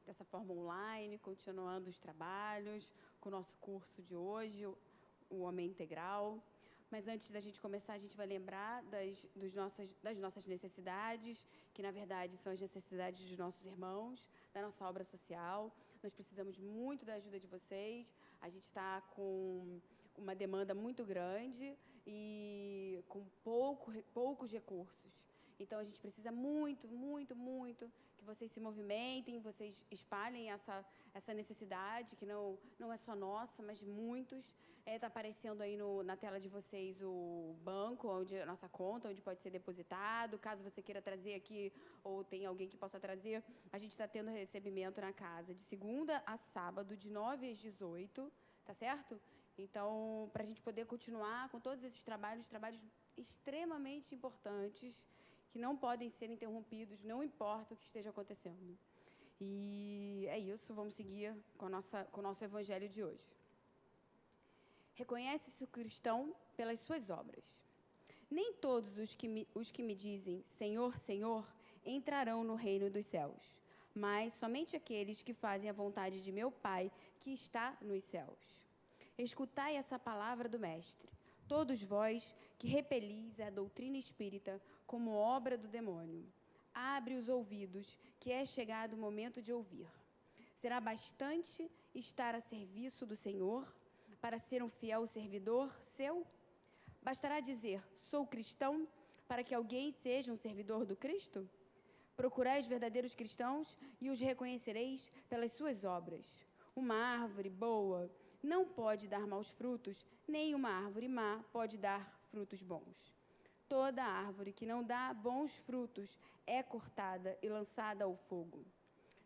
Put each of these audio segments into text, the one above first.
dessa forma online, continuando os trabalhos com o nosso curso de hoje, o Homem Integral. Mas antes da gente começar, a gente vai lembrar das nossas necessidades, que na verdade são as necessidades dos nossos irmãos, da nossa obra social. Nós precisamos muito da ajuda de vocês. A gente está com uma demanda muito grande e com poucos recursos. Então, a gente precisa muito que vocês se movimentem, vocês espalhem essa necessidade, que não é só nossa, mas de muitos. Está aparecendo aí na tela de vocês o banco, a nossa conta, onde pode ser depositado. Caso você queira trazer aqui, ou tem alguém que possa trazer, a gente está tendo recebimento na casa de segunda a sábado, de 9 às 18, tá certo? Então, para a gente poder continuar com todos esses trabalhos extremamente importantes, que não podem ser interrompidos, não importa o que esteja acontecendo. E é isso, vamos seguir com o nosso evangelho de hoje. Reconhece-se o cristão pelas suas obras. Nem todos os que me dizem Senhor, Senhor, entrarão no reino dos céus, mas somente aqueles que fazem a vontade de meu Pai que está nos céus. Escutai essa palavra do Mestre, todos vós que repelis a doutrina espírita como obra do demônio. Abre os ouvidos, que é chegado o momento de ouvir. Será bastante estar a serviço do Senhor para ser um fiel servidor seu? Bastará dizer, sou cristão, para que alguém seja um servidor do Cristo? Procurai os verdadeiros cristãos e os reconhecereis pelas suas obras. Uma árvore boa não pode dar maus frutos, nem uma árvore má pode dar frutos bons. Toda árvore que não dá bons frutos é cortada e lançada ao fogo.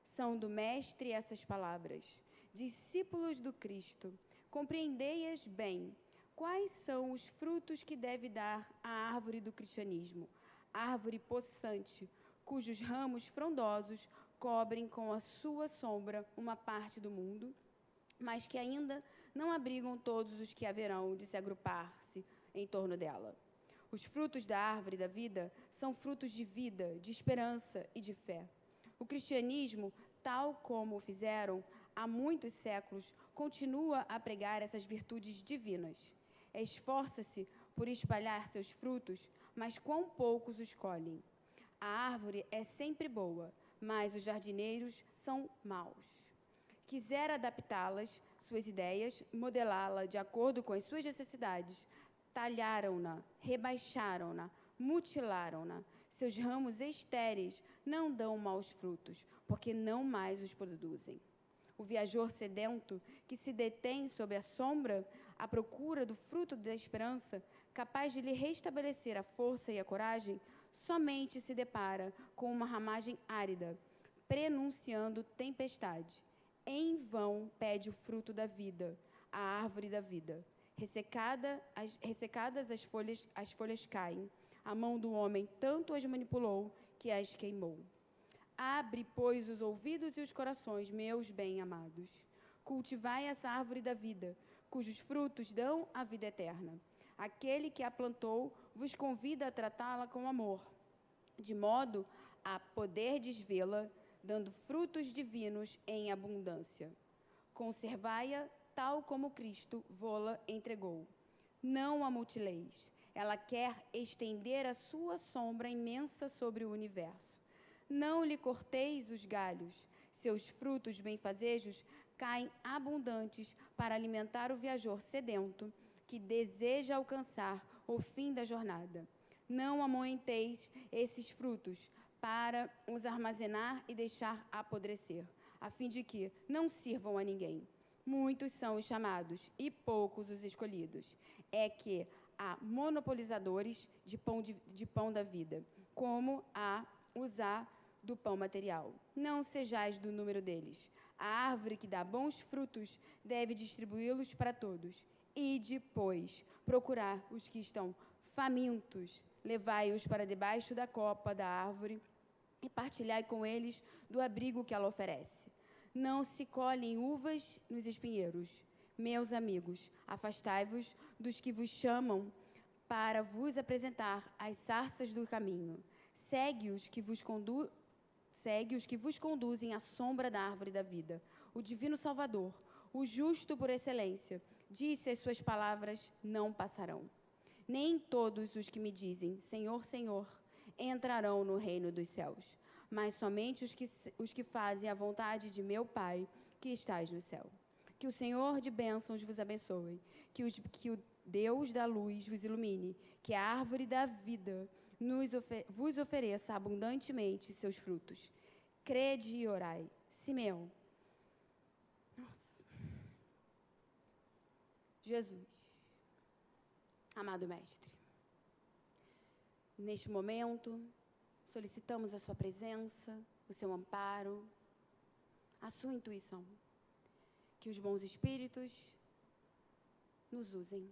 São do Mestre essas palavras. Discípulos do Cristo, compreendei-as bem. Quais são os frutos que deve dar a árvore do cristianismo? Árvore possante, cujos ramos frondosos cobrem com a sua sombra uma parte do mundo, mas que ainda não abrigam todos os que haverão de se agrupar-se em torno dela. Os frutos da árvore da vida são frutos de vida, de esperança e de fé. O cristianismo, tal como o fizeram há muitos séculos, continua a pregar essas virtudes divinas. Esforça-se por espalhar seus frutos, mas quão poucos os colhem. A árvore é sempre boa, mas os jardineiros são maus. Quisera adaptá-las, suas ideias, modelá-la de acordo com as suas necessidades, talharam-na, rebaixaram-na, mutilaram-na. Seus ramos estéreis não dão maus frutos, porque não mais os produzem. O viajor sedento, que se detém sob a sombra, à procura do fruto da esperança, capaz de lhe restabelecer a força e a coragem, somente se depara com uma ramagem árida, prenunciando tempestade. Em vão pede o fruto da vida, a árvore da vida. Ressecadas as folhas caem. A mão do homem tanto as manipulou que as queimou. Abre, pois, os ouvidos e os corações, meus bem-amados. Cultivai essa árvore da vida, cujos frutos dão a vida eterna. Aquele que a plantou vos convida a tratá-la com amor, de modo a poder desvê-la, dando frutos divinos em abundância. Conservai-a tal como Cristo vô-la entregou. Não a mutileis. Ela quer estender a sua sombra imensa sobre o universo. Não lhe corteis os galhos. Seus frutos benfazejos caem abundantes para alimentar o viajor sedento que deseja alcançar o fim da jornada. Não amoenteis esses frutos para os armazenar e deixar apodrecer, a fim de que não sirvam a ninguém. Muitos são os chamados e poucos os escolhidos. É que há monopolizadores de pão da vida, como há usar do pão material. Não sejais do número deles. A árvore que dá bons frutos deve distribuí-los para todos. Ide, pois, procurar os que estão famintos, levai-os para debaixo da copa da árvore e partilhai com eles do abrigo que ela oferece. Não se colhem uvas nos espinheiros. Meus amigos, afastai-vos dos que vos chamam para vos apresentar as sarças do caminho. segue os que vos conduzem à sombra da árvore da vida. O divino Salvador, o justo por excelência, disse: as suas palavras não passarão. Nem todos os que me dizem, Senhor, Senhor, entrarão no reino dos céus, mas somente os que fazem a vontade de meu Pai, que estás no céu. Que o Senhor de bênçãos vos abençoe, que o Deus da luz vos ilumine, que a árvore da vida vos ofereça abundantemente seus frutos. Crede e orai. Simeão. Nossa. Jesus, amado Mestre, neste momento, solicitamos a sua presença, o seu amparo, a sua intuição. Que os bons espíritos nos usem.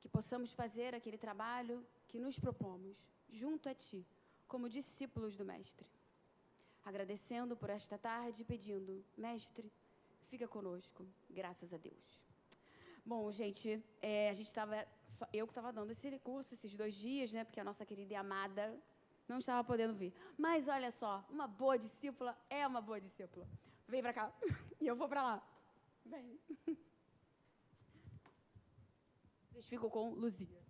Que possamos fazer aquele trabalho que nos propomos, junto a Ti, como discípulos do Mestre. Agradecendo por esta tarde e pedindo, Mestre, fica conosco, graças a Deus. Bom, gente, eu que estava dando esse curso esses 2 dias, né, porque a nossa querida e amada não estava podendo vir. Mas, olha só, uma boa discípula é uma boa discípula. Vem para cá, e eu vou para lá. Vem. Vocês ficam com Luzia.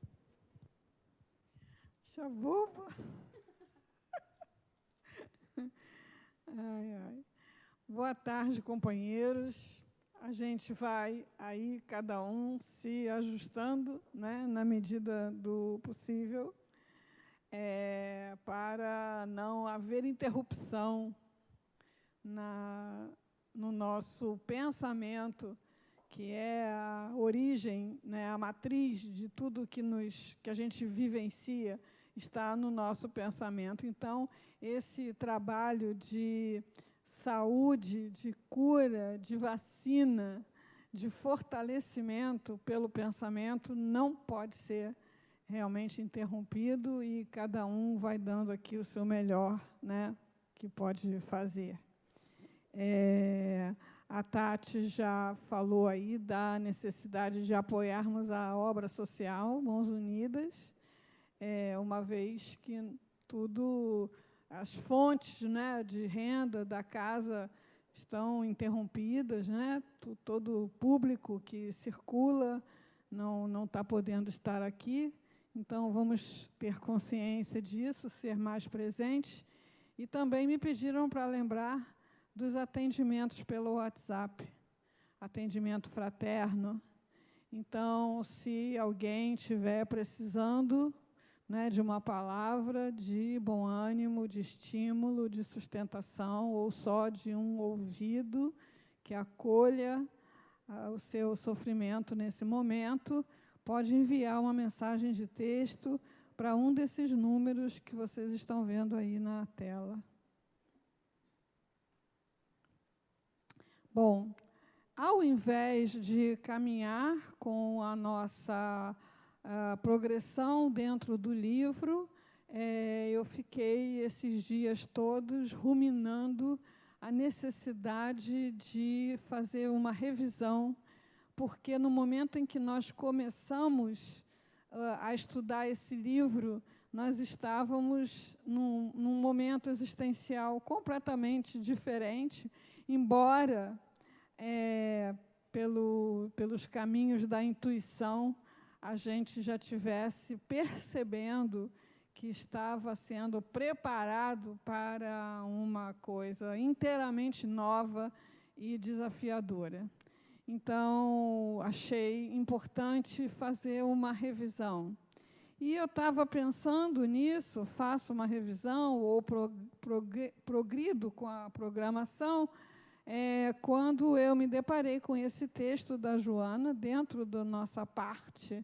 Chabuba. Ai, ai. Boa tarde, companheiros. A gente vai aí, cada um, se ajustando, né, na medida do possível, para não haver interrupção no nosso pensamento, que é a origem, né, a matriz de tudo que a gente vivencia, está no nosso pensamento. Então, esse trabalho de saúde, de cura, de vacina, de fortalecimento pelo pensamento, não pode ser realmente interrompido, e cada um vai dando aqui o seu melhor, né, que pode fazer. A Tati já falou aí da necessidade de apoiarmos a obra social Mãos Unidas, uma vez que as fontes, né, de renda da casa estão interrompidas, né, todo o público que circula não está podendo estar aqui. Então, vamos ter consciência disso, ser mais presentes. E também me pediram para lembrar dos atendimentos pelo WhatsApp, atendimento fraterno. Então, se alguém estiver precisando, né, de uma palavra de bom ânimo, de estímulo, de sustentação, ou só de um ouvido que acolha o seu sofrimento nesse momento, pode enviar uma mensagem de texto para um desses números que vocês estão vendo aí na tela. Bom, ao invés de caminhar com a nossa progressão dentro do livro, eu fiquei esses dias todos ruminando a necessidade de fazer uma revisão, porque no momento em que nós começamos a estudar esse livro, nós estávamos num momento existencial completamente diferente, embora pelos caminhos da intuição a gente já tivesse percebendo que estava sendo preparado para uma coisa inteiramente nova e desafiadora. Então, achei importante fazer uma revisão. E eu estava pensando nisso, faço uma revisão ou progrido com a programação, quando eu me deparei com esse texto da Joana, dentro da nossa parte,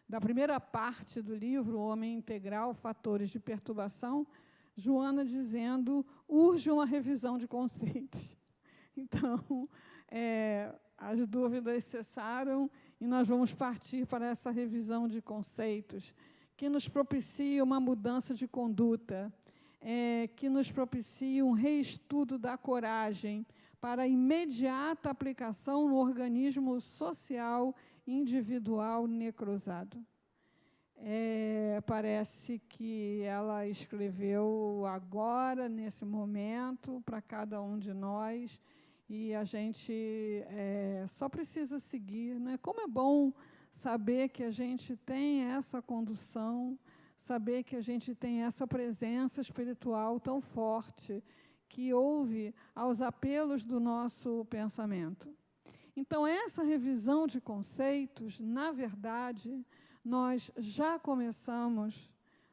da primeira parte do livro, O Homem Integral, Fatores de Perturbação, Joana dizendo, urge uma revisão de conceitos. Então, as dúvidas cessaram e nós vamos partir para essa revisão de conceitos, que nos propicia uma mudança de conduta, que nos propicia um reestudo da coragem, para a imediata aplicação no organismo social individual necrosado. Parece que ela escreveu agora, nesse momento, para cada um de nós, e a gente só precisa seguir, né? Como é bom saber que a gente tem essa condução, saber que a gente tem essa presença espiritual tão forte, que ouve aos apelos do nosso pensamento. Então, essa revisão de conceitos, na verdade, nós já começamos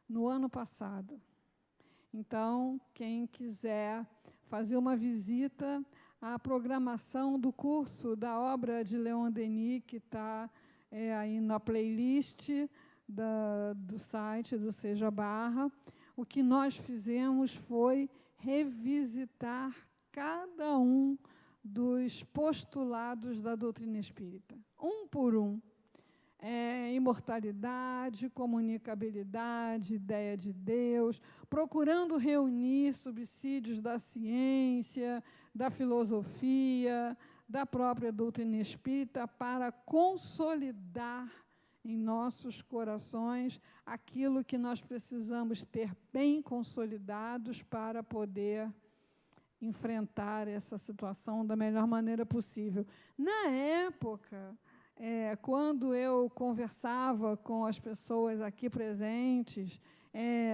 no ano passado. Então, quem quiser fazer uma visita à programação do curso da obra de Leon Denis, que está aí na playlist do site do Seja Barra, o que nós fizemos foi revisitar cada um dos postulados da doutrina espírita, um por um. Imortalidade, comunicabilidade, ideia de Deus, procurando reunir subsídios da ciência, da filosofia, da própria doutrina espírita, para consolidar em nossos corações aquilo que nós precisamos ter bem consolidados para poder enfrentar essa situação da melhor maneira possível. Na época, quando eu conversava com as pessoas aqui presentes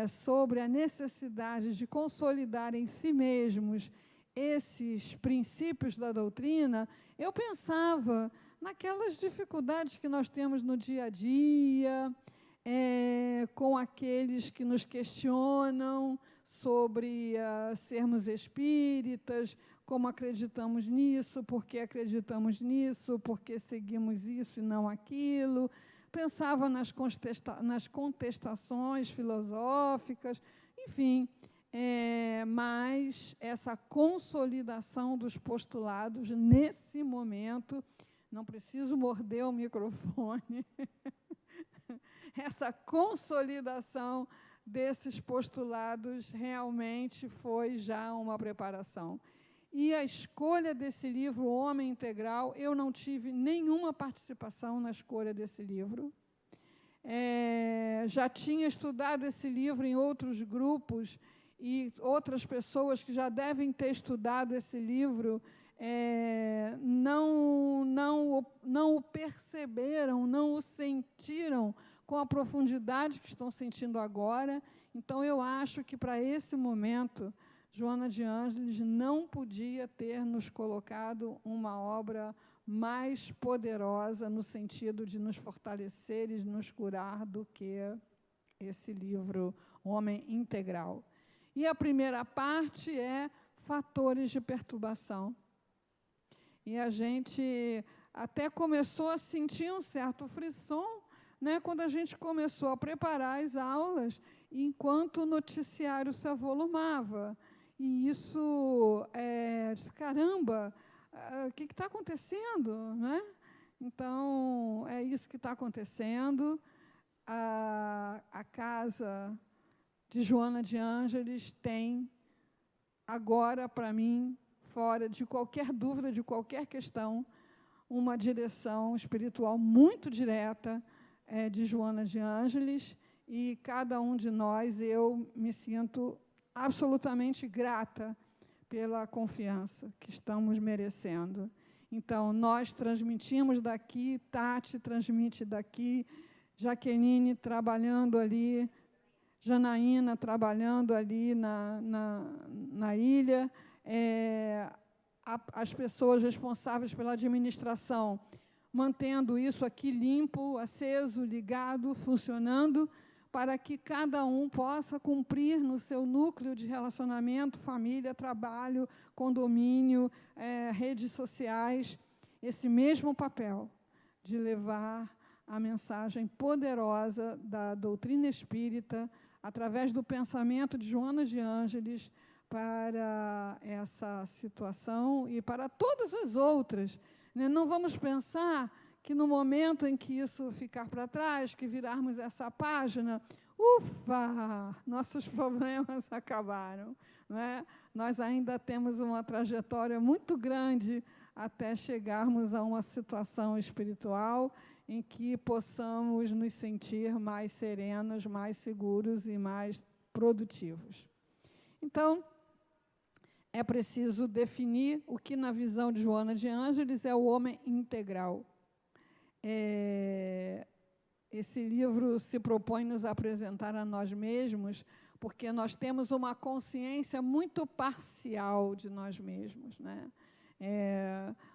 sobre a necessidade de consolidar em si mesmos esses princípios da doutrina, eu pensava naquelas dificuldades que nós temos no dia a dia, com aqueles que nos questionam sobre sermos espíritas, como acreditamos nisso, por que acreditamos nisso, por que seguimos isso e não aquilo. Pensava nas contestações filosóficas, enfim, mas essa consolidação dos postulados, nesse momento, não preciso morder o microfone, essa consolidação desses postulados realmente foi já uma preparação. E a escolha desse livro, O Homem Integral, eu não tive nenhuma participação na escolha desse livro. Já tinha estudado esse livro em outros grupos e outras pessoas que já devem ter estudado esse livro não o perceberam, não o sentiram com a profundidade que estão sentindo agora. Então, eu acho que, para esse momento, Joana de Ângeles não podia ter nos colocado uma obra mais poderosa no sentido de nos fortalecer e nos curar do que esse livro, Homem Integral. E a primeira parte é fatores de perturbação. E a gente até começou a sentir um certo frisson, né, quando a gente começou a preparar as aulas, enquanto o noticiário se avolumava. E isso, caramba, o que está acontecendo? Né? Então, é isso que está acontecendo. A casa de Joana de Ângeles tem, agora, para mim, fora de qualquer dúvida, de qualquer questão, uma direção espiritual muito direta de Joana de Ângeles, e cada um de nós, eu me sinto absolutamente grata pela confiança que estamos merecendo. Então, nós transmitimos daqui, Tati transmite daqui, Jaqueline trabalhando ali, Janaína trabalhando ali na ilha, as pessoas responsáveis pela administração, mantendo isso aqui limpo, aceso, ligado, funcionando, para que cada um possa cumprir no seu núcleo de relacionamento, família, trabalho, condomínio, redes sociais, esse mesmo papel de levar a mensagem poderosa da doutrina espírita, através do pensamento de Joana de Ângeles, para essa situação e para todas as outras. Né? Não vamos pensar que no momento em que isso ficar para trás, que virarmos essa página, ufa, nossos problemas acabaram. Né? Nós ainda temos uma trajetória muito grande até chegarmos a uma situação espiritual em que possamos nos sentir mais serenos, mais seguros e mais produtivos. Então, é preciso definir o que, na visão de Joana de Ângeles, é o homem integral. Esse livro se propõe nos apresentar a nós mesmos, porque nós temos uma consciência muito parcial de nós mesmos, né?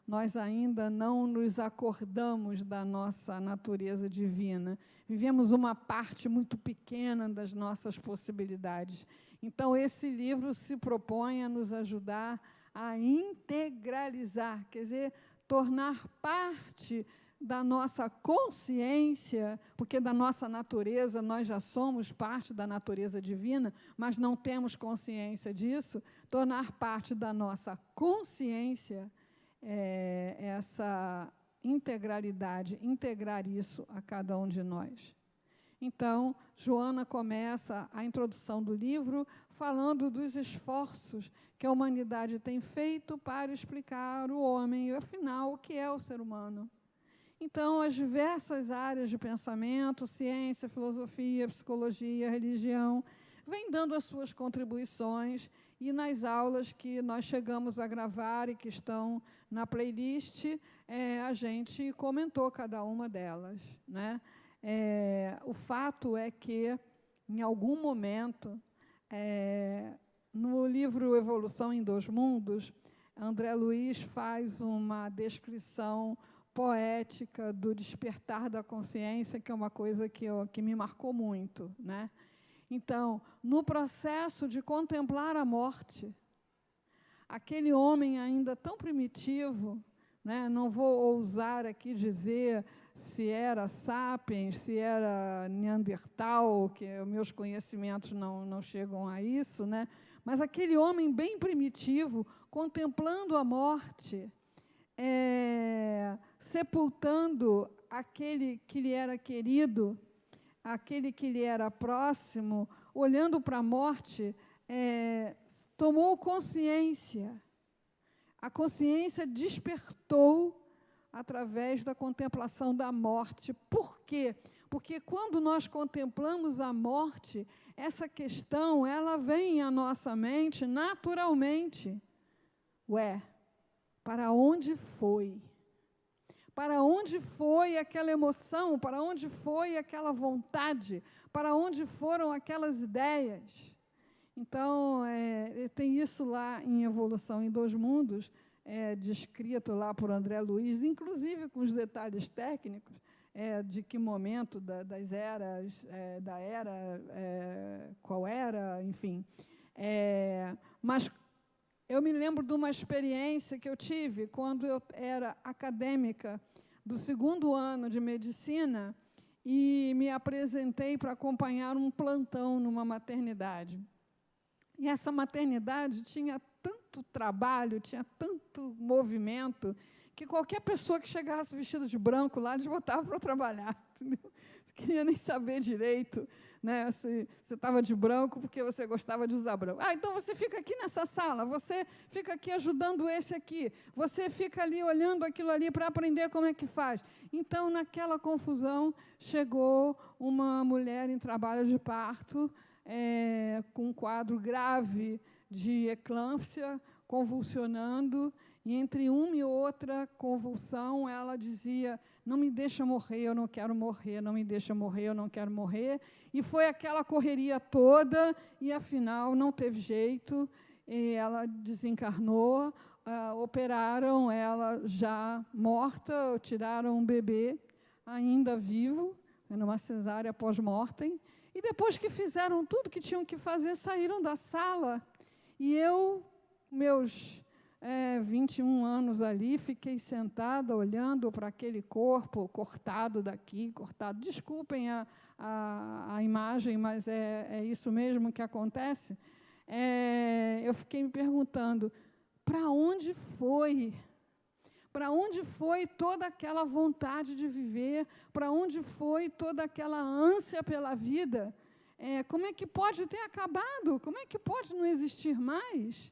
Nós ainda não nos acordamos da nossa natureza divina. Vivemos uma parte muito pequena das nossas possibilidades. Então, esse livro se propõe a nos ajudar a integralizar, quer dizer, tornar parte da nossa consciência, porque da nossa natureza nós já somos parte da natureza divina, mas não temos consciência disso, tornar parte da nossa consciência essa integralidade, integrar isso a cada um de nós. Então, Joana começa a introdução do livro falando dos esforços que a humanidade tem feito para explicar o homem e, afinal, o que é o ser humano. Então, as diversas áreas de pensamento, ciência, filosofia, psicologia, religião, vêm dando as suas contribuições, e nas aulas que nós chegamos a gravar e que estão na playlist, a gente comentou cada uma delas, né? O fato é que, em algum momento, no livro Evolução em Dois Mundos, André Luiz faz uma descrição poética do despertar da consciência, que é uma coisa que me marcou muito, né? Então, no processo de contemplar a morte, aquele homem ainda tão primitivo, né? Não vou ousar aqui dizer se era sapiens, se era neandertal, que os meus conhecimentos não chegam a isso, né? Mas aquele homem bem primitivo, contemplando a morte, sepultando aquele que lhe era querido, aquele que lhe era próximo, olhando para a morte, tomou consciência. A consciência despertou através da contemplação da morte. Por quê? Porque quando nós contemplamos a morte, essa questão ela vem à nossa mente naturalmente. Para onde foi? Para onde foi aquela emoção? Para onde foi aquela vontade? Para onde foram aquelas ideias? Então, tem isso lá em Evolução em Dois Mundos, descrito lá por André Luiz, inclusive com os detalhes técnicos, de que momento das eras, da era, qual era, enfim. Mas eu me lembro de uma experiência que eu tive quando eu era acadêmica do 2º ano de medicina e me apresentei para acompanhar um plantão numa maternidade. E essa maternidade tinha tanto trabalho, tinha tanto movimento, que qualquer pessoa que chegasse vestida de branco lá, eles botavam para trabalhar. Entendeu? Não queria nem saber direito, né, se você estava de branco porque você gostava de usar branco. Então você fica aqui nessa sala, você fica aqui ajudando esse aqui, você fica ali olhando aquilo ali para aprender como é que faz. Então, naquela confusão, chegou uma mulher em trabalho de parto, com um quadro grave de eclâmpsia, convulsionando, e entre uma e outra convulsão, ela dizia: não me deixa morrer, eu não quero morrer, não me deixa morrer, eu não quero morrer. E foi aquela correria toda, e, afinal, não teve jeito, e ela desencarnou, operaram ela já morta, tiraram um bebê ainda vivo, numa cesárea pós-mortem, e depois que fizeram tudo que tinham que fazer, saíram da sala. E eu, meus 21 anos ali, fiquei sentada olhando para aquele corpo cortado daqui, cortado. Desculpem a imagem, mas é isso mesmo que acontece. Eu fiquei me perguntando, para onde foi? Para onde foi toda aquela vontade de viver? Para onde foi toda aquela ânsia pela vida? Como é que pode ter acabado? Como é que pode não existir mais?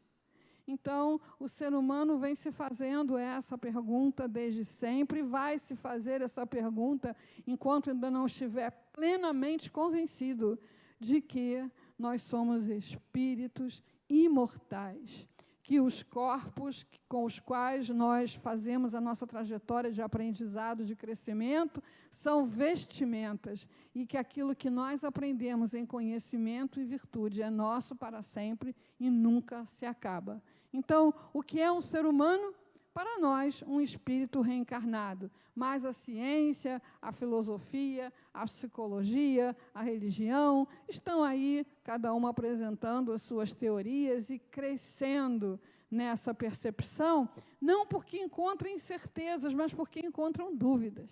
Então, o ser humano vem se fazendo essa pergunta desde sempre, vai se fazer essa pergunta enquanto ainda não estiver plenamente convencido de que nós somos espíritos imortais, que os corpos com os quais nós fazemos a nossa trajetória de aprendizado, de crescimento, são vestimentas, e que aquilo que nós aprendemos em conhecimento e virtude é nosso para sempre e nunca se acaba. Então, o que é um ser humano? Para nós, um espírito reencarnado. Mas a ciência, a filosofia, a psicologia, a religião, estão aí, cada uma apresentando as suas teorias e crescendo nessa percepção, não porque encontram incertezas, mas porque encontram dúvidas.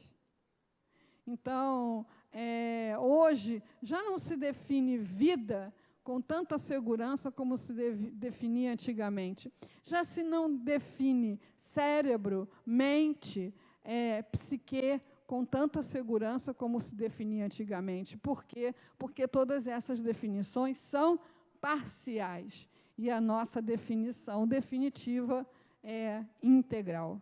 Então, hoje, já não se define vida com tanta segurança como se definia antigamente. Já se não define cérebro, mente, psique, com tanta segurança como se definia antigamente. Por quê? Porque todas essas definições são parciais, e a nossa definição definitiva é integral.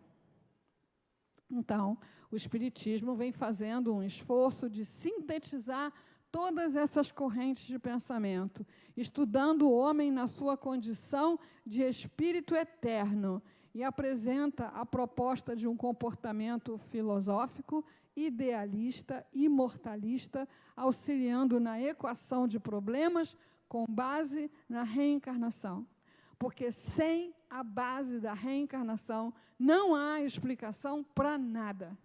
Então, o Espiritismo vem fazendo um esforço de sintetizar todas essas correntes de pensamento, estudando o homem na sua condição de espírito eterno, e apresenta a proposta de um comportamento filosófico, idealista, imortalista, auxiliando na equação de problemas com base na reencarnação. Porque sem a base da reencarnação não há explicação para nada.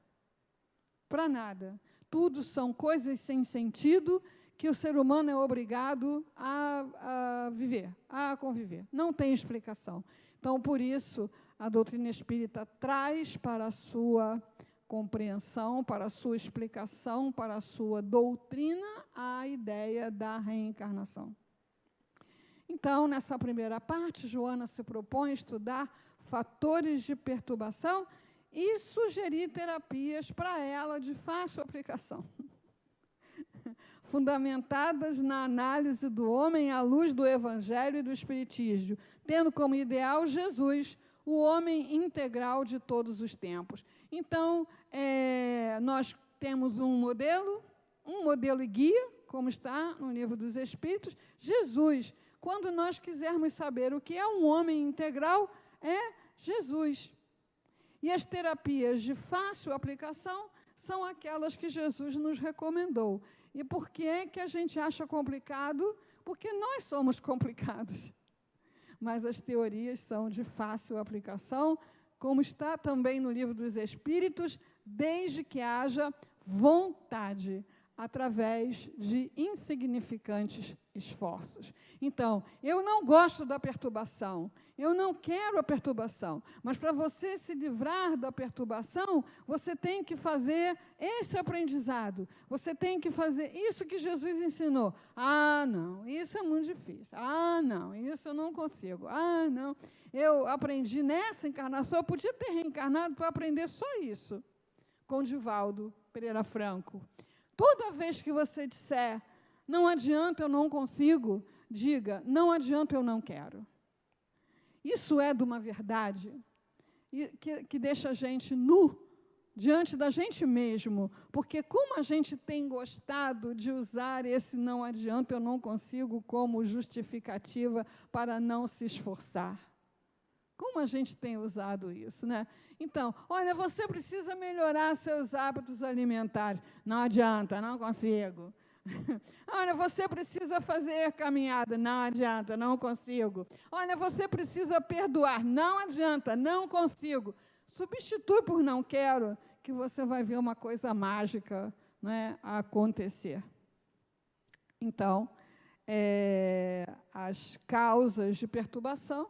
Para nada. Tudo são coisas sem sentido que o ser humano é obrigado a viver, a conviver. Não tem explicação. Então, por isso, a doutrina espírita traz para a sua compreensão, para a sua explicação, para a sua doutrina, a ideia da reencarnação. Então, nessa primeira parte, Joana se propõe estudar fatores de perturbação e sugerir terapias para ela de fácil aplicação, fundamentadas na análise do homem à luz do Evangelho e do Espiritismo, tendo como ideal Jesus, o homem integral de todos os tempos. Então, nós temos um modelo e guia, como está no Livro dos Espíritos, Jesus. Quando nós quisermos saber o que é um homem integral, é Jesus. E as terapias de fácil aplicação são aquelas que Jesus nos recomendou. E por que é que a gente acha complicado? Porque nós somos complicados. Mas as teorias são de fácil aplicação, como está também no Livro dos Espíritos, desde que haja vontade, através de insignificantes esforços. Então, eu não gosto da perturbação, eu não quero a perturbação, mas para você se livrar da perturbação, você tem que fazer esse aprendizado, você tem que fazer isso que Jesus ensinou. Ah, não, isso é muito difícil. Ah, não, isso eu não consigo. Ah, não, eu aprendi nessa encarnação, eu podia ter reencarnado para aprender só isso, com Divaldo Pereira Franco. Toda vez que você disser, não adianta, eu não consigo, diga, não adianta, eu não quero. Isso é de uma verdade que deixa a gente nu diante da gente mesmo, porque como a gente tem gostado de usar esse não adianta, eu não consigo como justificativa para não se esforçar. Como a gente tem usado isso, né? Então, olha, você precisa melhorar seus hábitos alimentares. Não adianta, não consigo. Olha, você precisa fazer caminhada. Não adianta, não consigo. Olha, você precisa perdoar. Não adianta, não consigo. Substitui por não quero, que você vai ver uma coisa mágica, né, acontecer. Então, as causas de perturbação,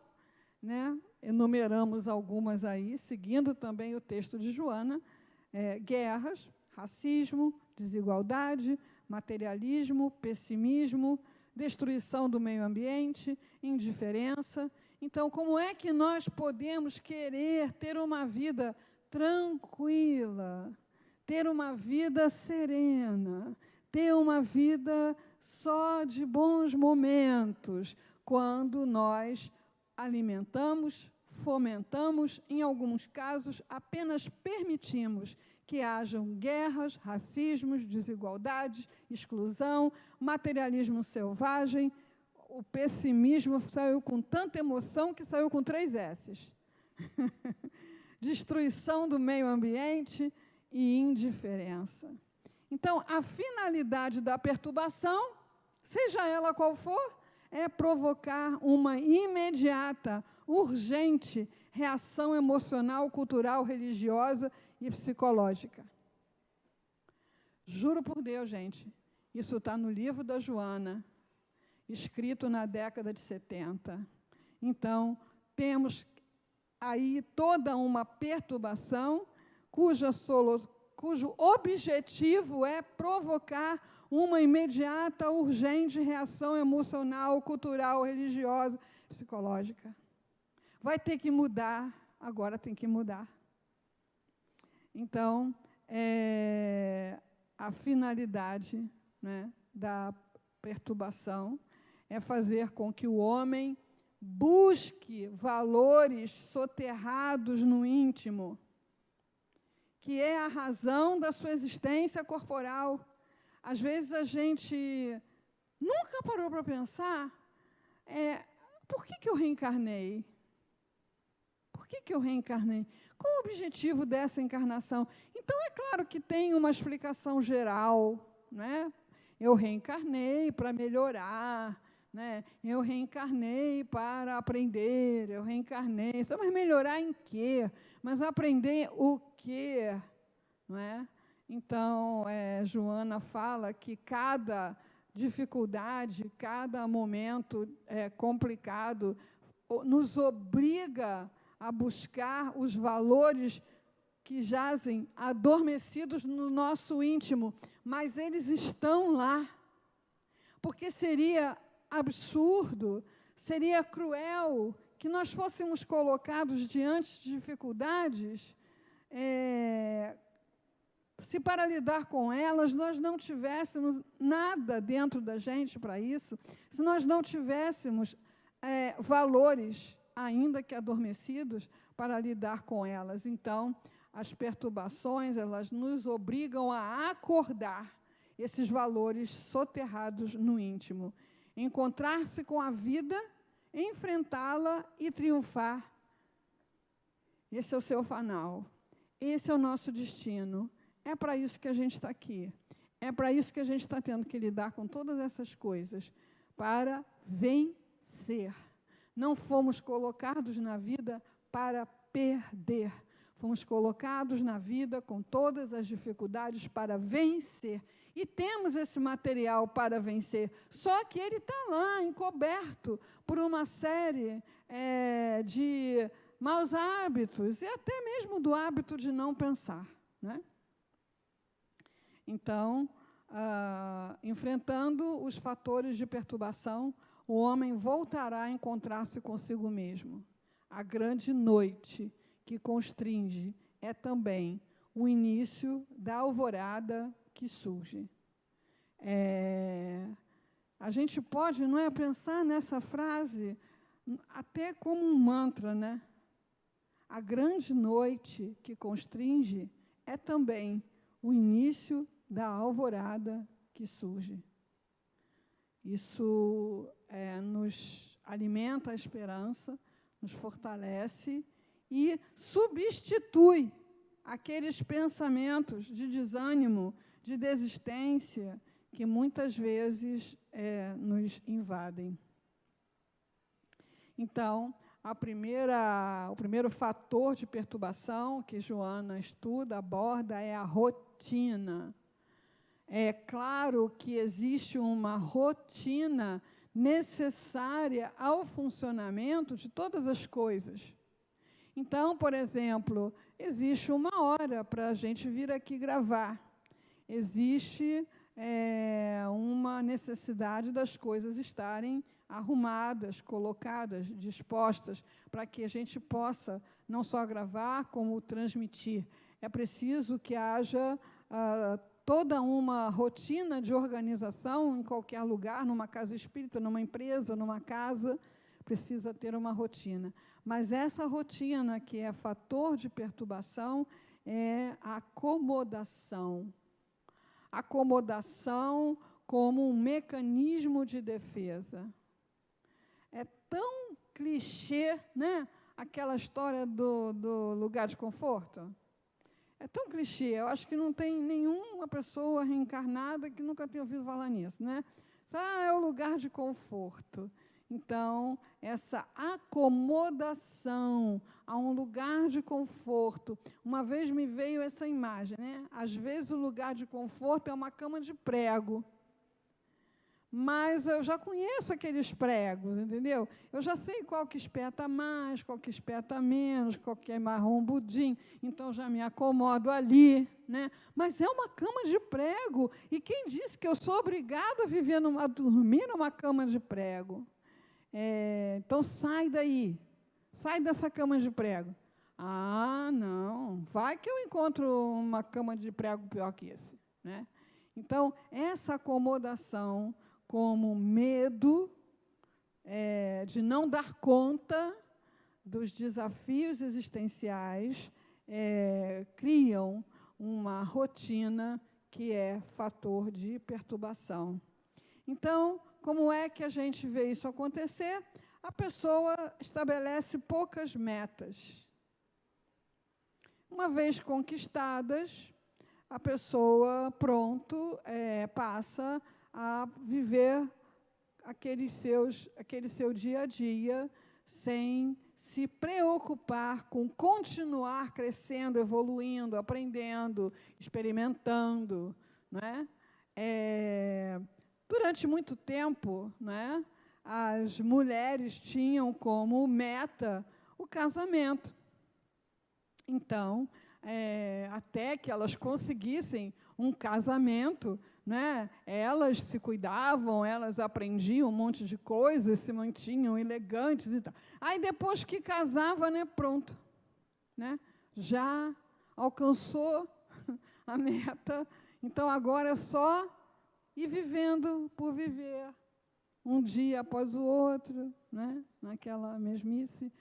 né, enumeramos algumas aí, seguindo também o texto de Joana, guerras, racismo, desigualdade, materialismo, pessimismo, destruição do meio ambiente, indiferença. Então, como é que nós podemos querer ter uma vida tranquila, ter uma vida serena, ter uma vida só de bons momentos, quando nós alimentamos, fomentamos, em alguns casos, apenas permitimos que hajam guerras, racismos, desigualdades, exclusão, materialismo selvagem. O pessimismo saiu com tanta emoção que saiu com 3 S's. Destruição do meio ambiente e indiferença. Então, a finalidade da perturbação, seja ela qual for, é provocar uma imediata, urgente reação emocional, cultural, religiosa e psicológica. Juro por Deus, gente, isso está no livro da Joana, escrito na década de 70. Então, temos aí toda uma perturbação cujo objetivo é provocar uma imediata, urgente reação emocional, cultural, religiosa, psicológica. Vai ter que mudar, agora tem que mudar. Então, a finalidade, né, da perturbação é fazer com que o homem busque valores soterrados no íntimo, que é a razão da sua existência corporal. Às vezes a gente nunca parou para pensar, por que eu reencarnei? Por que eu reencarnei? Qual o objetivo dessa encarnação? Então, é claro que tem uma explicação geral, né? Eu reencarnei para melhorar, né? Eu reencarnei para aprender, eu reencarnei. Mas melhorar em quê? Mas aprender o quê? Não é? Então, Joana fala que cada dificuldade, cada momento complicado nos obriga a buscar os valores que jazem adormecidos no nosso íntimo, mas eles estão lá. Porque seria absurdo, seria cruel que nós fôssemos colocados diante de dificuldades, se para lidar com elas nós não tivéssemos nada dentro da gente para isso, se nós não tivéssemos valores, ainda que adormecidos, para lidar com elas. Então, as perturbações, elas nos obrigam a acordar esses valores soterrados no íntimo, encontrar-se com a vida, enfrentá-la e triunfar. Esse é o seu fanal, esse é o nosso destino. É para isso que a gente está aqui. É para isso que a gente está tendo que lidar com todas essas coisas, para vencer. Não fomos colocados na vida para perder. Fomos colocados na vida com todas as dificuldades para vencer. E temos esse material para vencer. Só que ele está lá, encoberto, por uma série de maus hábitos, e até mesmo do hábito de não pensar, né? Então, enfrentando os fatores de perturbação, o homem voltará a encontrar-se consigo mesmo. A grande noite que constringe é também o início da alvorada que surge. A gente pode, não é, pensar nessa frase até como um mantra, né? A grande noite que constringe é também o início da alvorada que surge. Isso nos alimenta a esperança, nos fortalece e substitui aqueles pensamentos de desânimo, de desistência, que muitas vezes nos invadem. Então, o primeiro fator de perturbação que Joana estuda, aborda, é a rotina. É claro que existe uma rotina necessária ao funcionamento de todas as coisas. Então, por exemplo, existe uma hora para a gente vir aqui gravar. Existe uma necessidade das coisas estarem arrumadas, colocadas, dispostas, para que a gente possa não só gravar, como transmitir. É preciso que haja toda uma rotina de organização em qualquer lugar, numa casa espírita, numa empresa, numa casa, precisa ter uma rotina. Mas essa rotina que é fator de perturbação é a acomodação. Acomodação como um mecanismo de defesa. É tão clichê, né? Aquela história do lugar de conforto. É tão clichê, eu acho que não tem nenhuma pessoa reencarnada que nunca tenha ouvido falar nisso, né? É o lugar de conforto. Então, essa acomodação a um lugar de conforto. Uma vez me veio essa imagem, né? Às vezes o lugar de conforto é uma cama de prego. Mas eu já conheço aqueles pregos, entendeu? Eu já sei qual que espeta mais, qual que espeta menos, qual que é marrom-budim, então já me acomodo ali, né? Mas é uma cama de prego, e quem disse que eu sou obrigado a dormir numa cama de prego? Então sai daí, sai dessa cama de prego. Ah, não, vai que eu encontro uma cama de prego pior que esse, né? Então, essa acomodação como medo de não dar conta dos desafios existenciais, criam uma rotina que é fator de perturbação. Então, como é que a gente vê isso acontecer? A pessoa estabelece poucas metas. Uma vez conquistadas, a pessoa, passa a viver aquele seu dia a dia, sem se preocupar com continuar crescendo, evoluindo, aprendendo, experimentando, né? Durante muito tempo, né, as mulheres tinham como meta o casamento. Então, até que elas conseguissem um casamento, né, elas se cuidavam, elas aprendiam um monte de coisas, se mantinham elegantes e tal. Aí, depois que casava, né, pronto, né, já alcançou a meta, então agora é só ir vivendo por viver, um dia após o outro, né, naquela mesmice.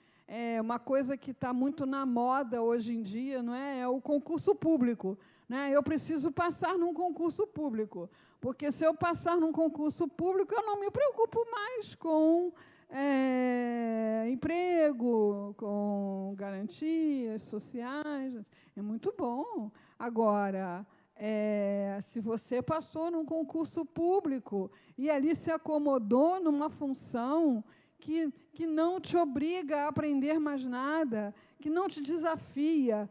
Uma coisa que está muito na moda hoje em dia, não é? É o concurso público, né? Eu preciso passar num concurso público, porque se eu passar num concurso público, eu não me preocupo mais com emprego, com garantias sociais. É muito bom. Agora, se você passou num concurso público e ali se acomodou numa função que não te obriga a aprender mais nada, que não te desafia,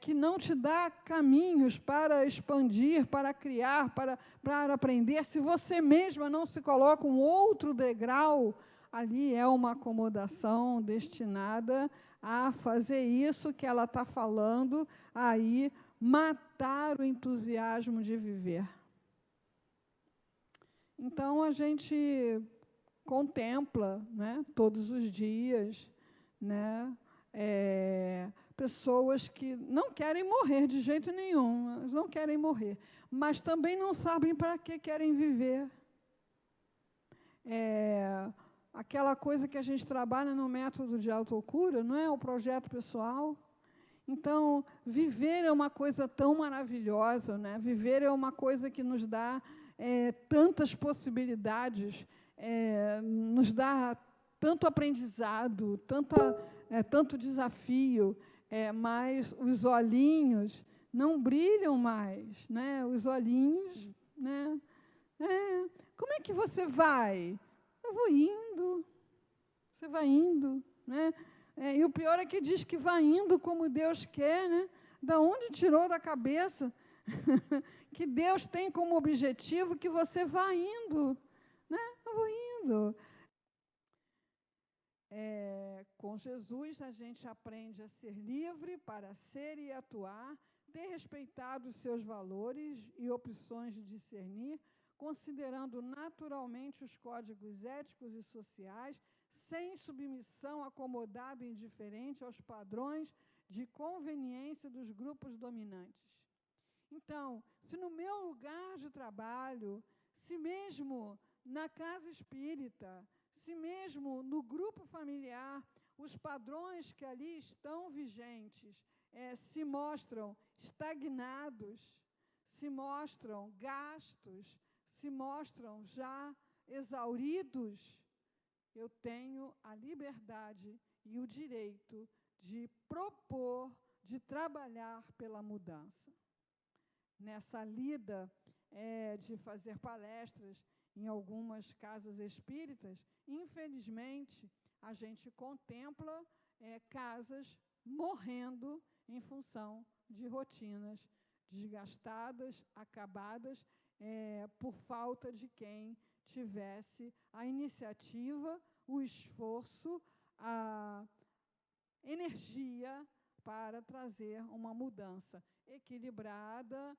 que não te dá caminhos para expandir, para criar, para aprender, se você mesma não se coloca um outro degrau, ali é uma acomodação destinada a fazer isso que ela está falando, aí matar o entusiasmo de viver. Então, a gente contempla, né, todos os dias, né, pessoas que não querem morrer de jeito nenhum, elas não querem morrer, mas também não sabem para que querem viver. Aquela coisa que a gente trabalha no método de autocura, não é? O projeto pessoal. Então, viver é uma coisa tão maravilhosa, né? Viver é uma coisa que nos dá tantas possibilidades, nos dá tanto aprendizado, tanto desafio, mas os olhinhos não brilham mais, né? Os olhinhos, né? Como é que você vai? Eu vou indo. Você vai indo, né? E o pior é que diz que vai indo como Deus quer, né? Da onde tirou da cabeça que Deus tem como objetivo que você vá indo, né? Eu vou indo. Com Jesus, a gente aprende a ser livre para ser e atuar, ter respeitado os seus valores e opções de discernir, considerando naturalmente os códigos éticos e sociais, sem submissão acomodada e indiferente aos padrões de conveniência dos grupos dominantes. Então, se no meu lugar de trabalho, se mesmo na casa espírita, se mesmo no grupo familiar os padrões que ali estão vigentes se mostram estagnados, se mostram gastos, se mostram já exauridos, eu tenho a liberdade e o direito de propor, de trabalhar pela mudança. Nessa lida de fazer palestras em algumas casas espíritas, infelizmente, a gente contempla casas morrendo em função de rotinas desgastadas, acabadas, por falta de quem tivesse a iniciativa, o esforço, a energia para trazer uma mudança equilibrada,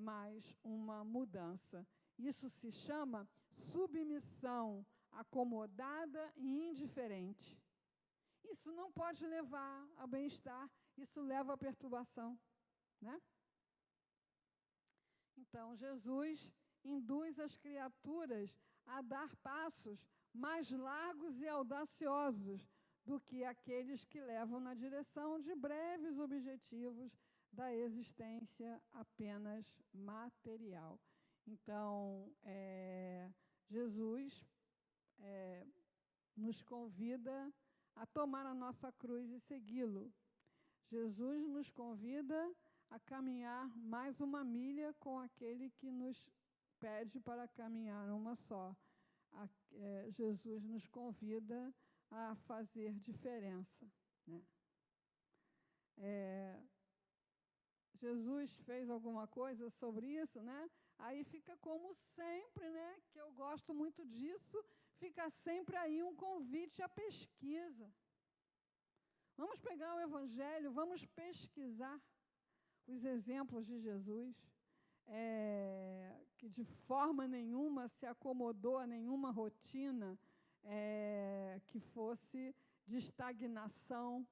mas uma mudança. Isso se chama submissão acomodada e indiferente. Isso não pode levar a bem-estar, isso leva à perturbação, né? Então, Jesus induz as criaturas a dar passos mais largos e audaciosos do que aqueles que levam na direção de breves objetivos da existência apenas material. Então, Jesus nos convida a tomar a nossa cruz e segui-lo. Jesus nos convida a caminhar mais uma milha com aquele que nos pede para caminhar uma só. Jesus nos convida a fazer diferença, né? Jesus fez alguma coisa sobre isso, né? Aí fica como sempre, né? Que eu gosto muito disso, fica sempre aí um convite à pesquisa. Vamos pegar o Evangelho, vamos pesquisar os exemplos de Jesus, que de forma nenhuma se acomodou a nenhuma rotina que fosse de estagnação.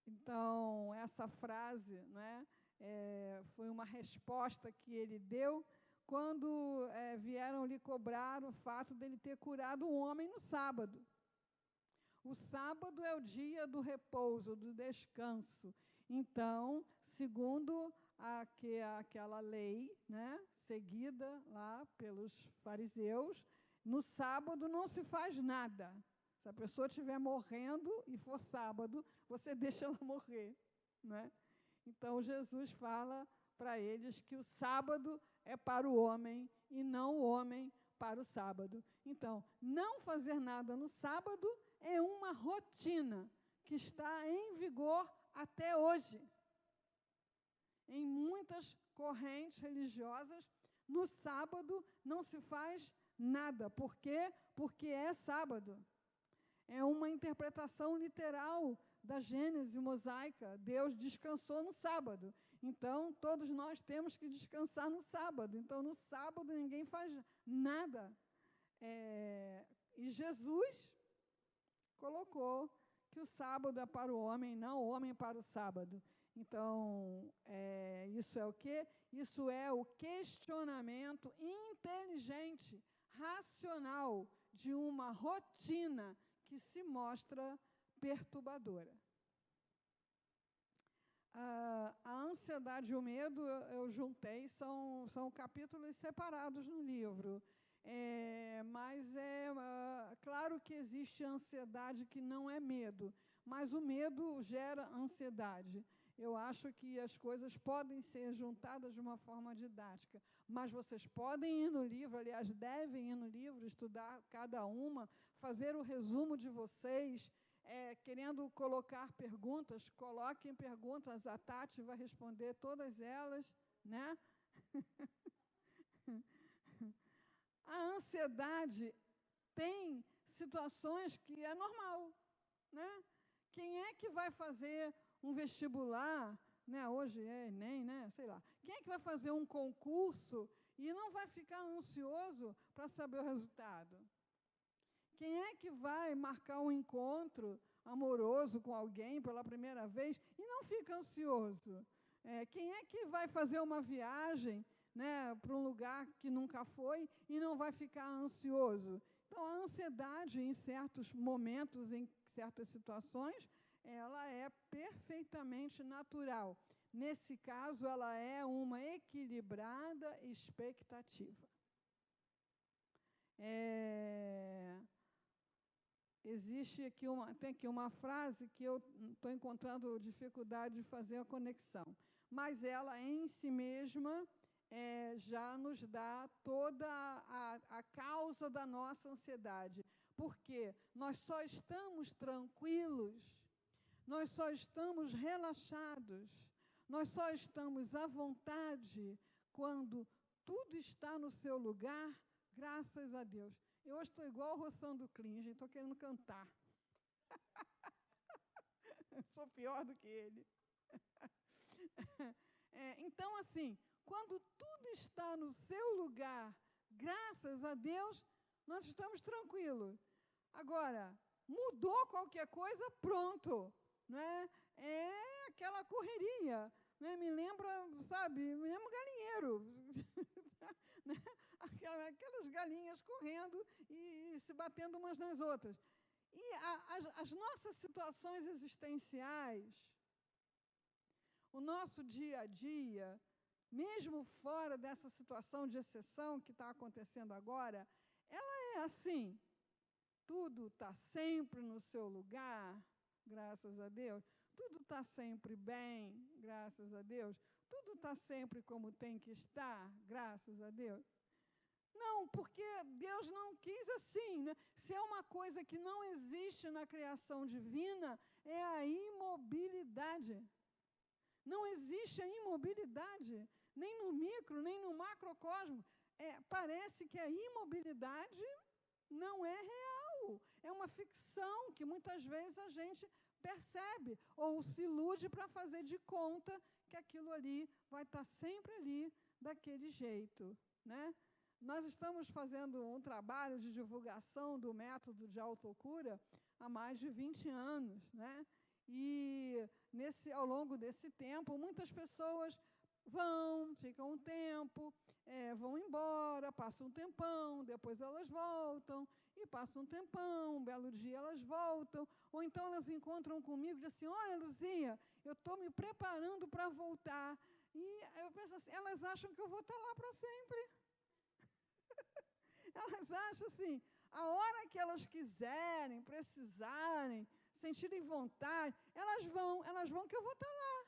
Então, essa frase, né, foi uma resposta que ele deu quando vieram lhe cobrar o fato dele ter curado um homem no sábado. O sábado é o dia do repouso, do descanso. Então, segundo aquela lei, né, seguida lá pelos fariseus, no sábado não se faz nada. Se a pessoa estiver morrendo e for sábado, você deixa ela morrer, né? Então, Jesus fala para eles que o sábado é para o homem e não o homem para o sábado. Então, não fazer nada no sábado é uma rotina que está em vigor até hoje. Em muitas correntes religiosas, no sábado não se faz nada. Por quê? Porque é sábado. É uma interpretação literal da Gênese mosaica. Deus descansou no sábado. Então, todos nós temos que descansar no sábado. Então, no sábado, ninguém faz nada. E Jesus colocou que o sábado é para o homem, não o homem para o sábado. Então, isso é o quê? Isso é o questionamento inteligente, racional, de uma rotina que se mostra perturbadora. A ansiedade e o medo, eu juntei, são capítulos separados no livro. Mas claro que existe ansiedade que não é medo, mas o medo gera ansiedade. Eu acho que as coisas podem ser juntadas de uma forma didática, mas vocês podem ir no livro, aliás, devem ir no livro, estudar cada uma, fazer o resumo de vocês, querendo colocar perguntas, coloquem perguntas, a Tati vai responder todas elas, né? A ansiedade tem situações que é normal, né? Quem é que vai fazer um vestibular, né? Hoje é Enem, né? Sei lá. Quem é que vai fazer um concurso e não vai ficar ansioso para saber o resultado? Quem é que vai marcar um encontro amoroso com alguém pela primeira vez e não fica ansioso? Quem é que vai fazer uma viagem, né, para um lugar que nunca foi e não vai ficar ansioso. Então, a ansiedade, em certos momentos, em certas situações, ela é perfeitamente natural. Nesse caso, ela é uma equilibrada expectativa. Tem aqui uma frase que eu estou encontrando dificuldade de fazer a conexão, mas ela, em si mesma, já nos dá toda a causa da nossa ansiedade. Porque nós só estamos tranquilos, nós só estamos relaxados, nós só estamos à vontade quando tudo está no seu lugar, graças a Deus. Eu hoje estou igual o Roçando Clinge, estou querendo cantar. Sou pior do que ele. Então, assim, quando tudo está no seu lugar, graças a Deus, nós estamos tranquilos. Agora, mudou qualquer coisa, pronto. Né? É aquela correria. Né? Me lembra galinheiro. Né? Aquelas galinhas correndo e se batendo umas nas outras. E as nossas situações existenciais, o nosso dia a dia, mesmo fora dessa situação de exceção que está acontecendo agora, ela é assim. Tudo está sempre no seu lugar, graças a Deus. Tudo está sempre bem, graças a Deus. Tudo está sempre como tem que estar, graças a Deus. Não, porque Deus não quis assim. Né? Se é uma coisa que não existe na criação divina, é a imobilidade. Não existe a imobilidade, nem no micro, nem no macrocosmo. Parece que a imobilidade não é real. É uma ficção que muitas vezes a gente percebe ou se ilude para fazer de conta que aquilo ali vai estar sempre ali daquele jeito. Né? Nós estamos fazendo um trabalho de divulgação do método de autocura há mais de 20 anos. Né? E ao longo desse tempo, muitas pessoas ficam um tempo, vão embora, passam um tempão, depois elas voltam, e passam um tempão, um belo dia elas voltam, ou então elas encontram comigo e dizem assim, olha, Luzia, eu estou me preparando para voltar. E eu penso assim, elas acham que eu vou estar lá para sempre. Elas acham assim, a hora que elas quiserem, precisarem, sentirem vontade, elas vão que eu vou estar lá.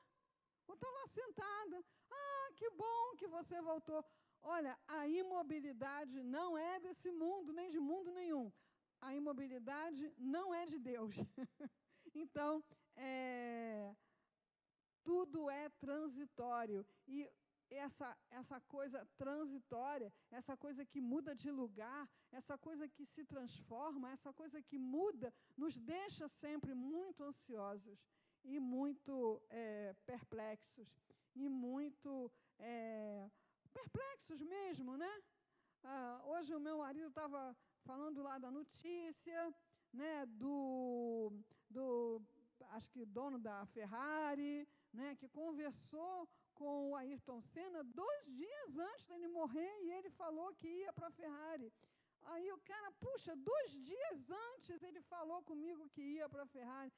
Vou estar lá sentada. Ah, que bom que você voltou. Olha, a imobilidade não é desse mundo, nem de mundo nenhum. A imobilidade não é de Deus. Então, tudo é transitório. E essa coisa transitória, essa coisa que muda de lugar, essa coisa que se transforma, essa coisa que muda, nos deixa sempre muito ansiosos e muito perplexos, e muito perplexos mesmo, né? Hoje o meu marido estava falando lá da notícia, né, acho que dono da Ferrari, né, que conversou com o Ayrton Senna 2 dias antes dele morrer, e ele falou que ia para a Ferrari. Aí o cara, puxa, 2 dias antes ele falou comigo que ia para a Ferrari.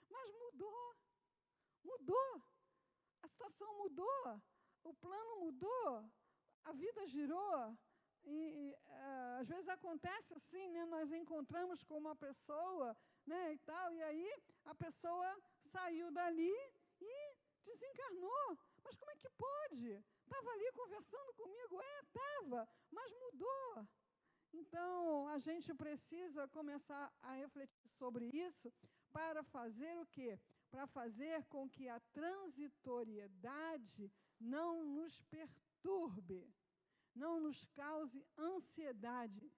Mas mudou. A situação mudou, o plano mudou, a vida girou. E às vezes acontece assim, né? Nós encontramos com uma pessoa, né, e tal, e aí a pessoa saiu dali e desencarnou. Mas como é que pode? Estava ali conversando comigo, estava, mas mudou. Então, a gente precisa começar a refletir sobre isso para fazer o quê? Para fazer com que a transitoriedade não nos perturbe, não nos cause ansiedade,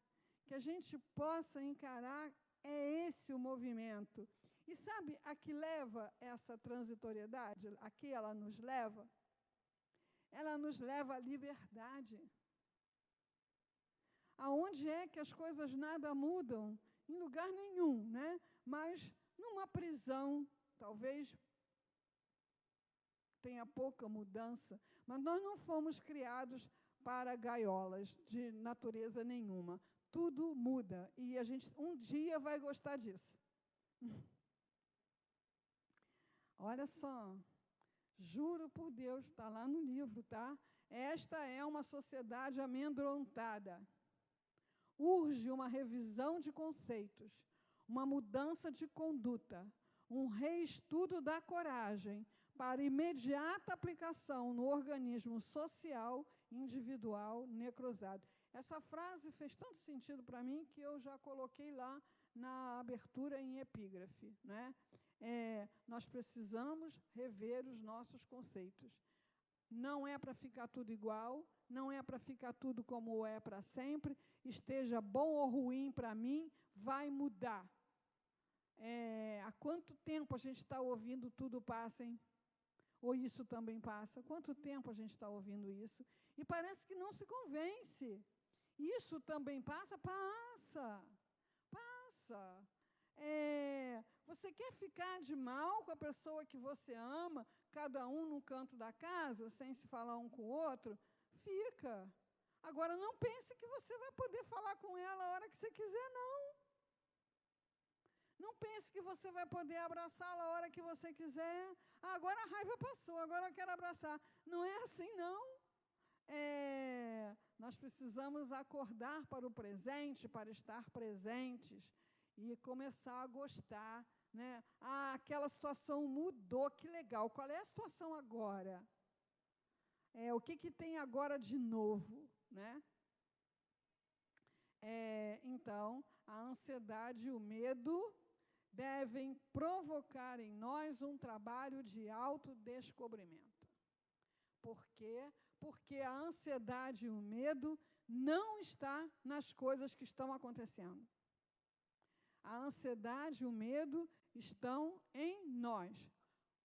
que a gente possa encarar esse o movimento. E sabe a que leva essa transitoriedade? A que ela nos leva? Ela nos leva à liberdade. Aonde é que as coisas nada mudam? Em lugar nenhum, né? Mas numa prisão, talvez tenha pouca mudança, mas nós não fomos criados para gaiolas de natureza nenhuma. Tudo muda, e a gente um dia vai gostar disso. Olha só, juro por Deus, está lá no livro, tá? Esta é uma sociedade amedrontada. Urge uma revisão de conceitos, uma mudança de conduta, um reestudo da coragem para imediata aplicação no organismo social, individual, necrosado. Essa frase fez tanto sentido para mim que eu já coloquei lá na abertura em epígrafe, né? Nós precisamos rever os nossos conceitos. Não é para ficar tudo igual, não é para ficar tudo como é para sempre, esteja bom ou ruim para mim, vai mudar. Há quanto tempo a gente está ouvindo tudo passa, hein? Ou isso também passa? Quanto tempo a gente está ouvindo isso? E parece que não se convence. Isso também passa? Passa. Passa. Você quer ficar de mal com a pessoa que você ama, cada um num canto da casa, sem se falar um com o outro? Fica. Agora, não pense que você vai poder falar com ela a hora que você quiser, não. Não pense que você vai poder abraçá-la a hora que você quiser. Agora a raiva passou, agora eu quero abraçar. Não é assim, não. Nós precisamos acordar para o presente, para estar presentes e começar a gostar, né? Aquela situação mudou, que legal. Qual é a situação agora? O que tem agora de novo, né? Então, a ansiedade e o medo devem provocar em nós um trabalho de autodescobrimento. Por quê? Porque a ansiedade e o medo não está nas coisas que estão acontecendo. A ansiedade e o medo estão em nós.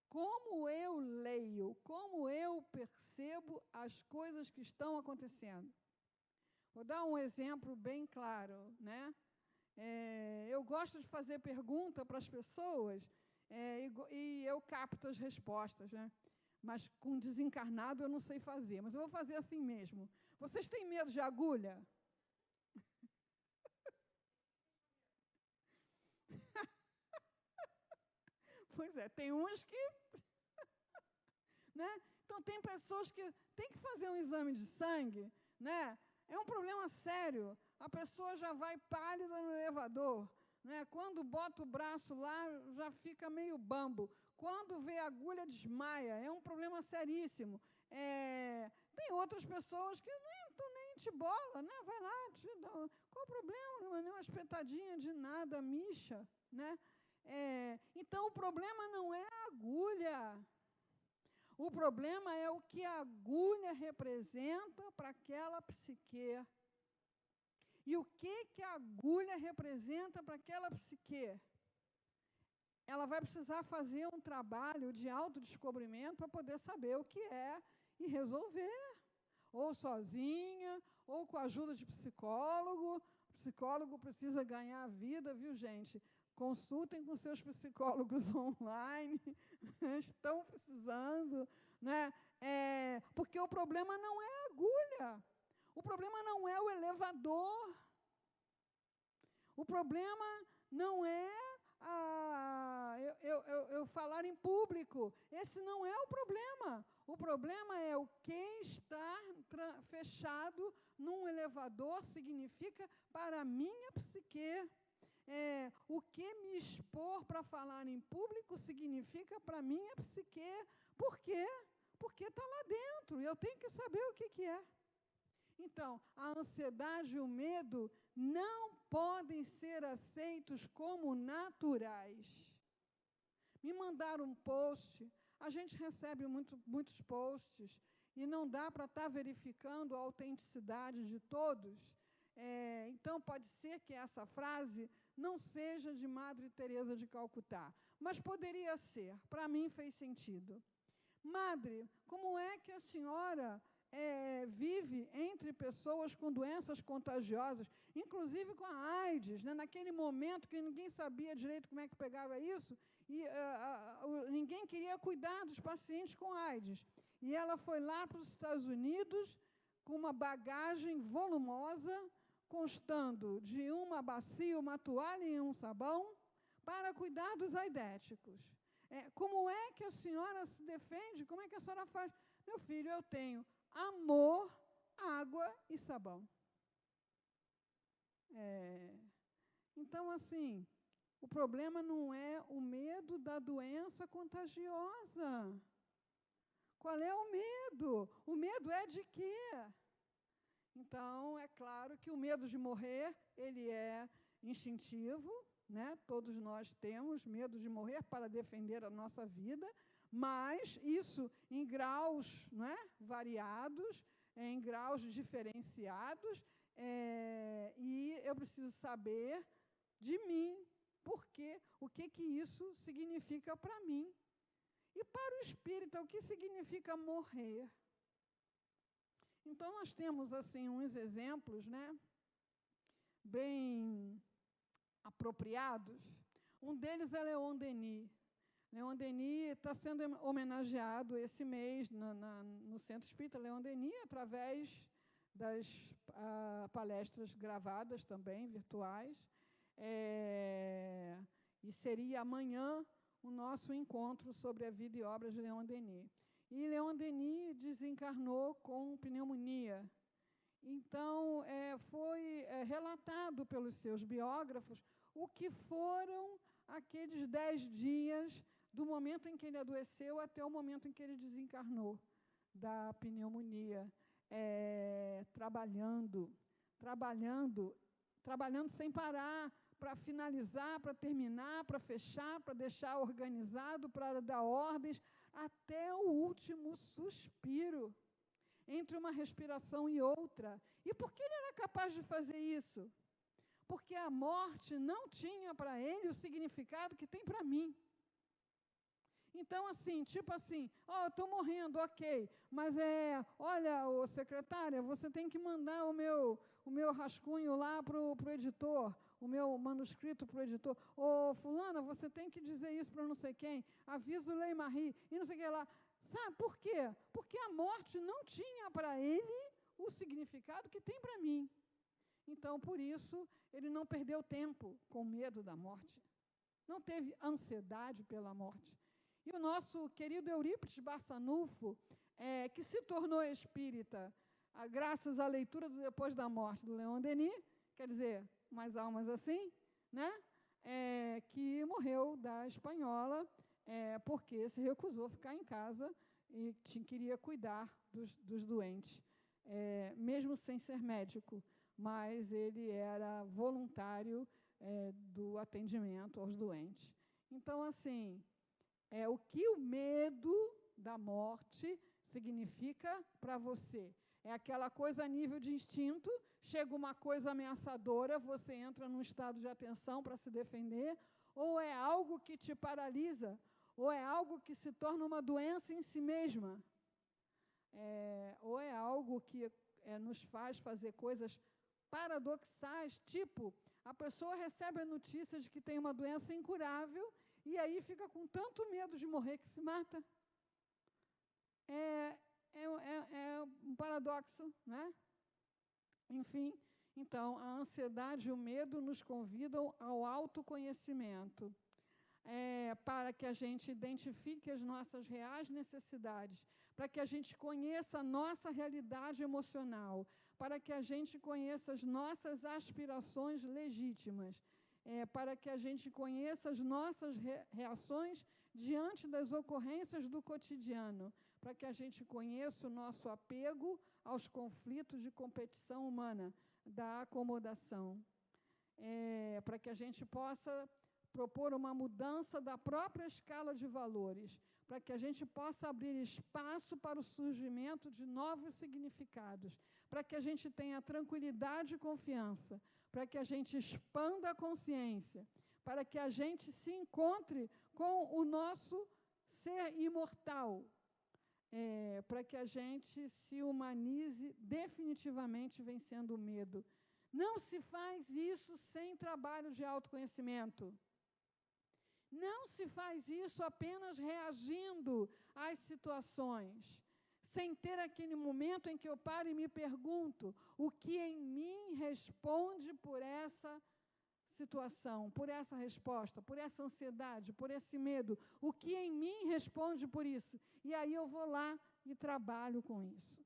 Como eu leio, como eu percebo as coisas que estão acontecendo. Vou dar um exemplo bem claro, né? Eu gosto de fazer pergunta para as pessoas e eu capto as respostas, né? Mas com desencarnado eu não sei fazer, mas eu vou fazer assim mesmo. Vocês têm medo de agulha? Pois é, tem uns que... né? Então, tem pessoas que têm que fazer um exame de sangue, né? É um problema sério. A pessoa já vai pálida no elevador, né? Quando bota o braço lá, já fica meio bambo. Quando vê a agulha, desmaia. É um problema seríssimo. Tem outras pessoas que nem te bola, né? Vai lá, te dá. Qual o problema? Não é nem uma espetadinha de nada, micha, né? Então, o problema não é a agulha. O problema é o que a agulha representa para aquela psique. E o que a agulha representa para aquela psique? Ela vai precisar fazer um trabalho de autodescobrimento para poder saber o que é e resolver. Ou sozinha, ou com a ajuda de psicólogo. O psicólogo precisa ganhar a vida, viu, gente? Consultem com seus psicólogos online, estão precisando, né? Porque o problema não é a agulha, o problema não é o elevador, o problema não é eu falar em público, esse não é o problema é o que estar fechado num elevador significa para a minha psique. O que me expor para falar em público significa para a minha psique. Por quê? Porque está lá dentro, e eu tenho que saber o que é. Então, a ansiedade e o medo não podem ser aceitos como naturais. Me mandaram um post, a gente recebe muitos posts, e não dá para estar verificando a autenticidade de todos. Então, pode ser que essa frase não seja de Madre Teresa de Calcutá, mas poderia ser, para mim fez sentido. Madre, como é que a senhora vive entre pessoas com doenças contagiosas, inclusive com a AIDS, né? Naquele momento que ninguém sabia direito como é que pegava isso, e ninguém queria cuidar dos pacientes com AIDS. E ela foi lá para os Estados Unidos com uma bagagem volumosa, constando de uma bacia, uma toalha e um sabão, para cuidar dos aidéticos. Como é que a senhora se defende? Como é que a senhora faz? Meu filho, eu tenho amor, água e sabão. Então, assim, o problema não é o medo da doença contagiosa. Qual é o medo? O medo é de quê? Então, é claro que o medo de morrer, ele é instintivo, né? Todos nós temos medo de morrer para defender a nossa vida, mas isso em graus, não é, variados, em graus diferenciados, e eu preciso saber de mim, porque o que isso significa para mim. E para o espírita, o que significa morrer? Então, nós temos assim uns exemplos, né, bem apropriados. Um deles é Leon Denis. Leon Denis está sendo homenageado esse mês no Centro Espírita Leon Denis, através das palestras gravadas também, virtuais. E seria amanhã o nosso encontro sobre a vida e obras de Leon Denis. E Leon Denis desencarnou com pneumonia. Então, foi relatado pelos seus biógrafos o que foram aqueles 10 dias do momento em que ele adoeceu até o momento em que ele desencarnou da pneumonia, trabalhando sem parar, para finalizar, para terminar, para fechar, para deixar organizado, para dar ordens, até o último suspiro, entre uma respiração e outra. E por que ele era capaz de fazer isso? Porque a morte não tinha para ele o significado que tem para mim. Então, assim, tipo assim, eu estou morrendo, ok, mas olha, secretária, você tem que mandar o meu rascunho lá para o editor, o meu manuscrito para o editor. Fulana, você tem que dizer isso para não sei quem, avisa o Lei Marie, e não sei o que lá. Sabe por quê? Porque a morte não tinha para ele o significado que tem para mim. Então, por isso, ele não perdeu tempo com medo da morte. Não teve ansiedade pela morte. E o nosso querido Eurípides Barçanufo, que se tornou espírita, graças à leitura do Depois da Morte, do Leon Denis, quer dizer, mais almas assim, né? Que morreu da espanhola, porque se recusou a ficar em casa e queria cuidar dos doentes, mesmo sem ser médico, mas ele era voluntário do atendimento aos doentes. Então, assim, o que o medo da morte significa para você? É aquela coisa a nível de instinto, chega uma coisa ameaçadora, você entra num estado de atenção para se defender, ou é algo que te paralisa, ou é algo que se torna uma doença em si mesma, ou é algo que nos faz fazer coisas paradoxais, tipo, a pessoa recebe a notícia de que tem uma doença incurável, e aí fica com tanto medo de morrer que se mata. É um paradoxo, né? Enfim, então, a ansiedade e o medo nos convidam ao autoconhecimento, para que a gente identifique as nossas reais necessidades, para que a gente conheça a nossa realidade emocional, para que a gente conheça as nossas aspirações legítimas, para que a gente conheça as nossas reações diante das ocorrências do cotidiano, para que a gente conheça o nosso apego aos conflitos de competição humana, da acomodação, para que a gente possa propor uma mudança da própria escala de valores, para que a gente possa abrir espaço para o surgimento de novos significados, para que a gente tenha tranquilidade e confiança, para que a gente expanda a consciência, para que a gente se encontre com o nosso ser imortal, para que a gente se humanize definitivamente vencendo o medo. Não se faz isso sem trabalho de autoconhecimento. Não se faz isso apenas reagindo às situações, sem ter aquele momento em que eu paro e me pergunto o que em mim responde por essa situação, por essa resposta, por essa ansiedade, por esse medo, o que em mim responde por isso. E aí eu vou lá e trabalho com isso.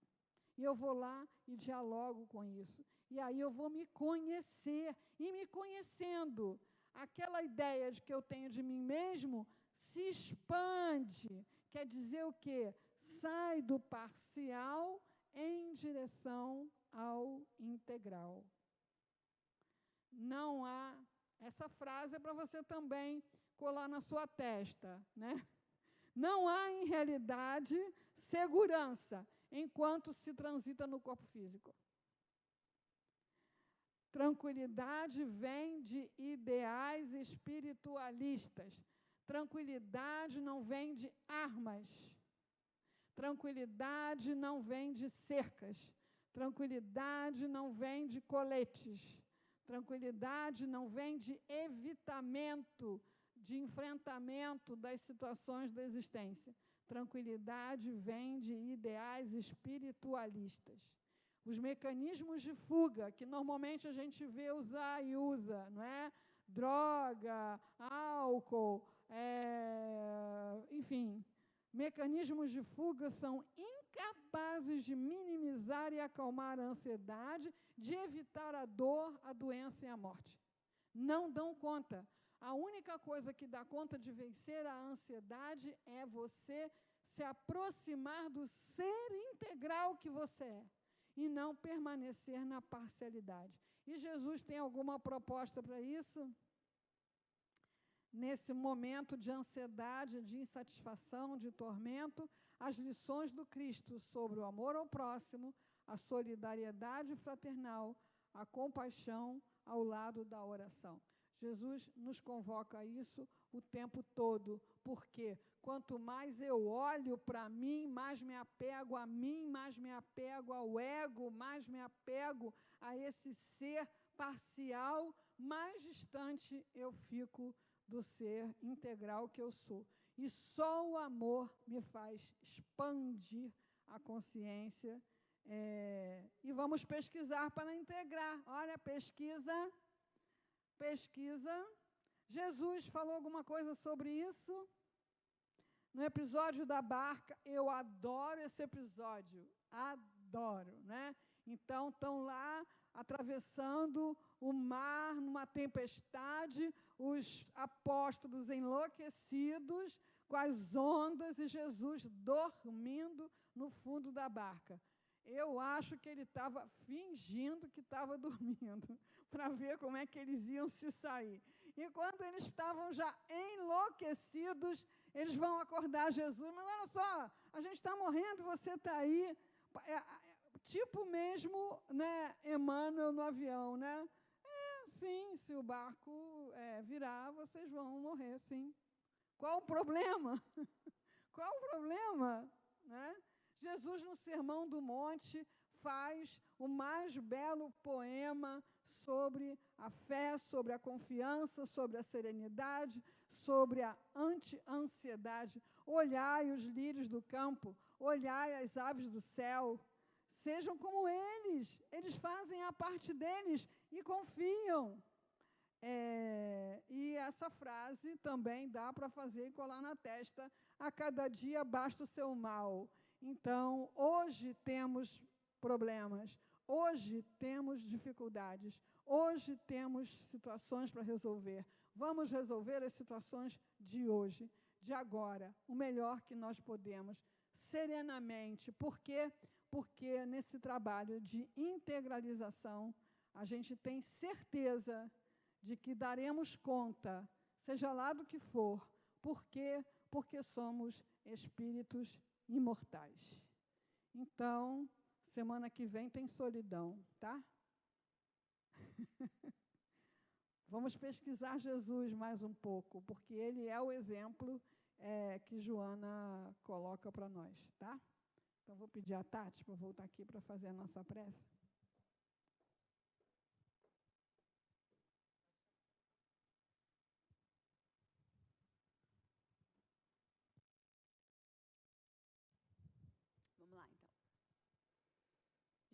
E eu vou lá e dialogo com isso. E aí eu vou me conhecer. E me conhecendo, aquela ideia de que eu tenho de mim mesmo se expande. Quer dizer o quê? Sai do parcial em direção ao integral. Não há... Essa frase é para você também colar na sua testa, né? Não há, em realidade, segurança enquanto se transita no corpo físico. Tranquilidade vem de ideais espiritualistas. Tranquilidade não vem de armas. Tranquilidade não vem de cercas. Tranquilidade não vem de coletes. Tranquilidade não vem de evitamento, de enfrentamento das situações da existência. Tranquilidade vem de ideais espiritualistas. Os mecanismos de fuga, que normalmente a gente vê usar e usa, não é? Droga, álcool, enfim, mecanismos de fuga são incapazes de minimizar e acalmar a ansiedade, de evitar a dor, a doença e a morte. Não dão conta. A única coisa que dá conta de vencer a ansiedade é você se aproximar do ser integral que você é e não permanecer na parcialidade. E Jesus tem alguma proposta para isso? Nesse momento de ansiedade, de insatisfação, de tormento, as lições do Cristo sobre o amor ao próximo, a solidariedade fraternal, a compaixão ao lado da oração. Jesus nos convoca a isso o tempo todo, porque quanto mais eu olho para mim, mais me apego a mim, mais me apego ao ego, mais me apego a esse ser parcial, mais distante eu fico do ser integral que eu sou. E só o amor me faz expandir a consciência. E vamos pesquisar para integrar. Olha, pesquisa. Jesus falou alguma coisa sobre isso? No episódio da barca, eu adoro esse episódio. Adoro, né? Então, estão lá atravessando o mar numa tempestade, os apóstolos enlouquecidos com as ondas e Jesus dormindo no fundo da barca. Eu acho que ele estava fingindo que estava dormindo, para ver como é que eles iam se sair. E quando eles estavam já enlouquecidos, eles vão acordar Jesus. Mas olha só, a gente está morrendo, você está aí. Tipo mesmo, né, Emmanuel no avião, né? Sim, se o barco virar, vocês vão morrer, sim. Qual o problema? Qual o problema? Né? Jesus, no Sermão do Monte, faz o mais belo poema sobre a fé, sobre a confiança, sobre a serenidade, sobre a anti-ansiedade. Olhai os lírios do campo, olhai as aves do céu, sejam como eles fazem a parte deles e confiam. E essa frase também dá para fazer e colar na testa: a cada dia basta o seu mal. Então, hoje temos problemas, hoje temos dificuldades, hoje temos situações para resolver. Vamos resolver as situações de hoje, de agora, o melhor que nós podemos, serenamente. Por quê? Porque nesse trabalho de integralização, a gente tem certeza de que daremos conta, seja lá do que for. Por quê? Porque somos espíritos imortais. Então, semana que vem tem solidão, tá? Vamos pesquisar Jesus mais um pouco, porque ele é o exemplo que Joana coloca para nós, tá? Então, vou pedir a Tati para voltar aqui para fazer a nossa prece.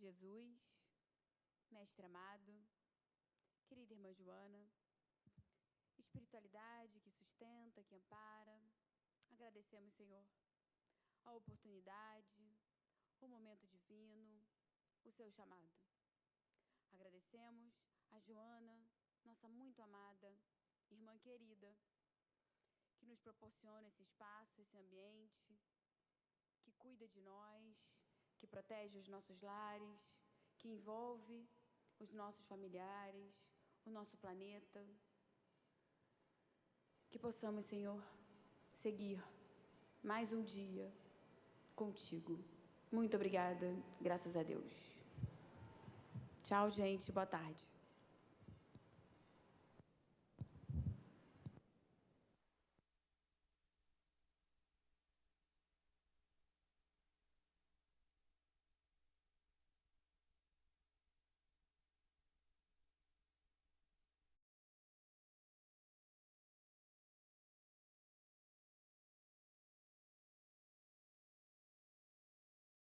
Jesus, mestre amado, querida irmã Joana, espiritualidade que sustenta, que ampara, agradecemos, Senhor, a oportunidade, o momento divino, o seu chamado. Agradecemos a Joana, nossa muito amada, irmã querida, que nos proporciona esse espaço, esse ambiente, que cuida de nós, que protege os nossos lares, que envolve os nossos familiares, o nosso planeta. Que possamos, Senhor, seguir mais um dia contigo. Muito obrigada, graças a Deus. Tchau, gente. Boa tarde.